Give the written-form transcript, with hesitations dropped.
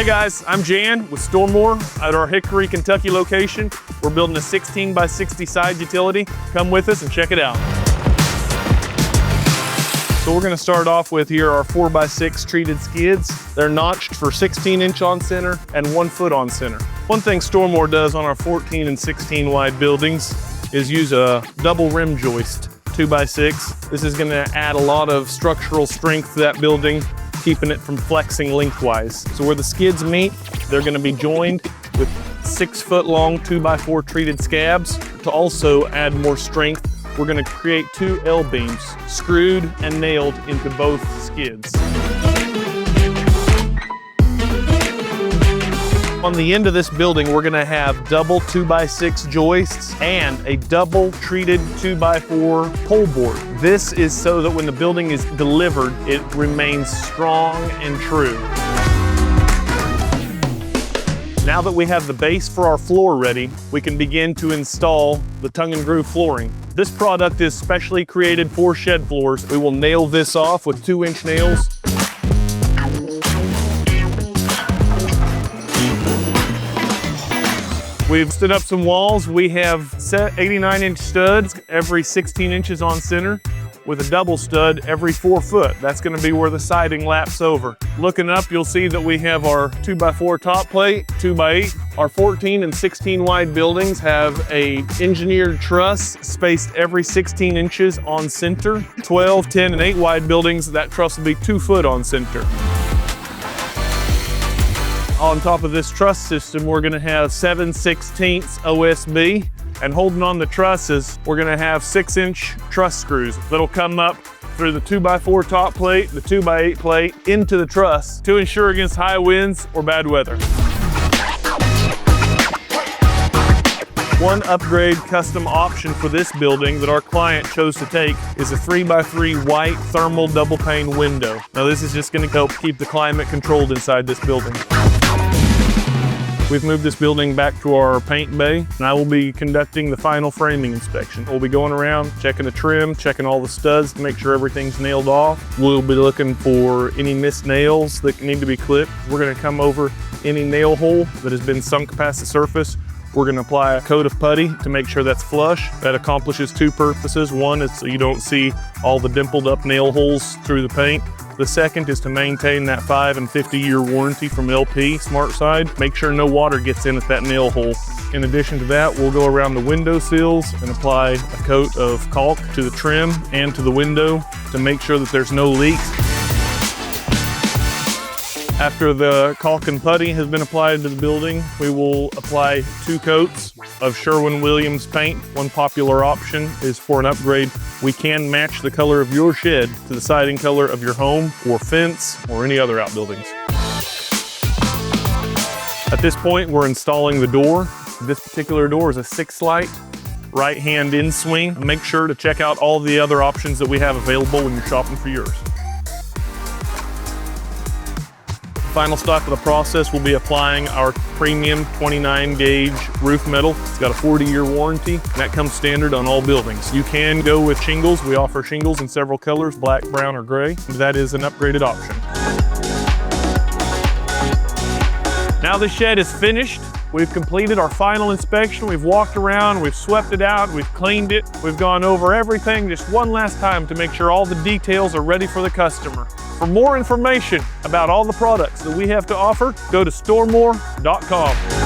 Hey guys, I'm Jan with Stor-Mor at our Hickory, Kentucky location. We're building a 16x60 side utility. Come with us and check it out. So we're gonna start off with here our 4x6 treated skids. They're notched for 16" on center and 1 foot on center. One thing Stor-Mor does on our 14 and 16 wide buildings is use a double rim joist, 2x6. This is gonna add a lot of structural strength to that building, keeping it from flexing lengthwise. So where the skids meet, they're gonna be joined with 6 foot long 2x4 treated scabs. To also add more strength, we're gonna create 2 L-beams, screwed and nailed into both skids. On the end of this building, we're gonna have double 2x6 joists and a double treated 2x4 pole board. This is so that when the building is delivered, it remains strong and true. Now that we have the base for our floor ready, we can begin to install the tongue and groove flooring. This product is specially created for shed floors. We will nail this off with 2-inch nails. We've stood up some walls. We have set 89-inch studs every 16 inches on center with a double stud every 4 foot. That's gonna be where the siding laps over. Looking up, you'll see that we have our 2x4 top plate, 2x8. Our 14 and 16 wide buildings have a engineered truss spaced every 16 inches on center. 12, 10, and 8 wide buildings, that truss will be 2 foot on center. On top of this truss system, we're gonna have 7/16 OSB, and holding on the trusses, we're gonna have 6-inch truss screws that'll come up through the 2x4 top plate, the 2x8 plate, into the truss to ensure against high winds or bad weather. One upgrade custom option for this building that our client chose to take is a 3x3 white thermal double pane window. Now this is just gonna help keep the climate controlled inside this building. We've moved this building back to our paint bay, and I will be conducting the final framing inspection. We'll be going around, checking the trim, checking all the studs to make sure everything's nailed off. We'll be looking for any missed nails that need to be clipped. We're gonna come over any nail hole that has been sunk past the surface. We're gonna apply a coat of putty to make sure that's flush. That accomplishes 2 purposes. One is so you don't see all the dimpled up nail holes through the paint. The second is to maintain that 5 and 50-year warranty from LP SmartSide. Make sure no water gets in at that nail hole. In addition to that, we'll go around the window sills and apply a coat of caulk to the trim and to the window to make sure that there's no leaks. After the caulk and putty has been applied to the building, we will apply 2 coats of Sherwin-Williams paint. One popular option is for an upgrade. We can match the color of your shed to the siding color of your home or fence or any other outbuildings. At this point, we're installing the door. This particular door is a 6-light right-hand in swing. Make sure to check out all the other options that we have available when you're shopping for yours. Final step of the process will be applying our premium 29 gauge roof metal. It's got a 40-year warranty, and that comes standard on all buildings. You can go with shingles. We offer shingles in several colors, black, brown, or gray. That is an upgraded option. Now the shed is finished. We've completed our final inspection. We've walked around, we've swept it out, we've cleaned it. We've gone over everything just one last time to make sure all the details are ready for the customer. For more information about all the products that we have to offer, go to stormor.com.